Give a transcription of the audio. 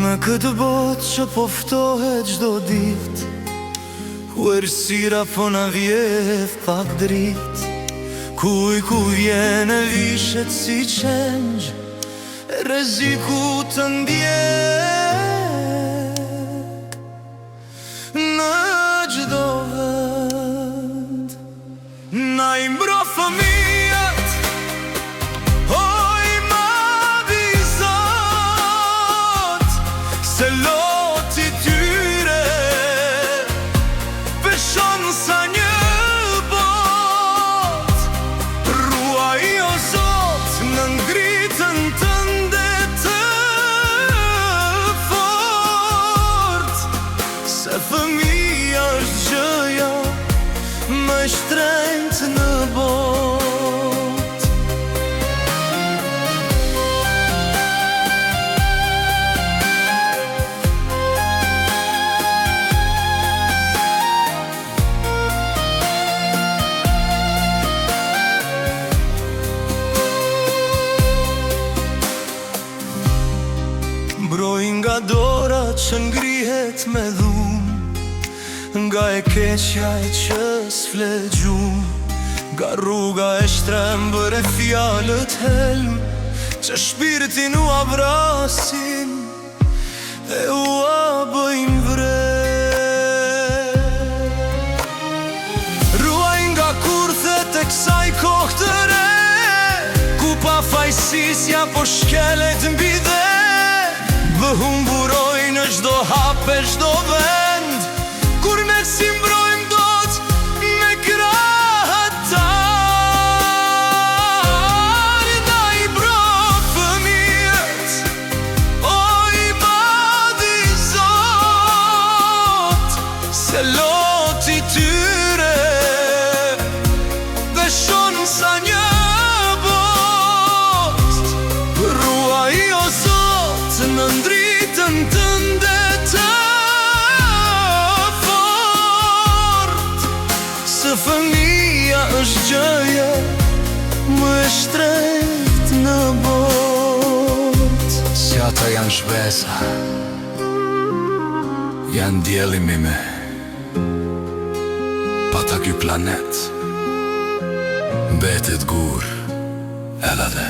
Në këtë botë që poftohet gjdo dit, ku errësira po na vjedh pak drit, ku vjen e vishet si qenj, e rreziku të ndjek. Në gjdo vend na i mbro fëmijët, oj madhi Zot, se loti tyre peshon sa një bot. Ruaj o Zot në ngritën tënde të fort, se fëmija është gjëja më e shtrenjtë në botë. Mbroj nga dora që ngrihet me dhun, nga e keqja e që s'flet gjum, nga rruga e shtrembër e fjalët helm, që shpirtin u abrasin e u abëjnë vret. Ruaj nga kurthet e kësaj kohë të re, ku pa fajsisja po shkelet mbi dhe, vë humburoj në gjdo hap e gjdo vend, kur ne si mbrojmë dot me krahatar. Na i bro fëmijët, oj madhi Zot, se loti tyre veshon sa një bost. Ruaj o Zot në ndritën tënde të fort, se fëmija është gjëja më e shtrenjtë në botë. Si ata janë shbesa, janë diellim i me, pata ky planet mbetet gur edhe dhe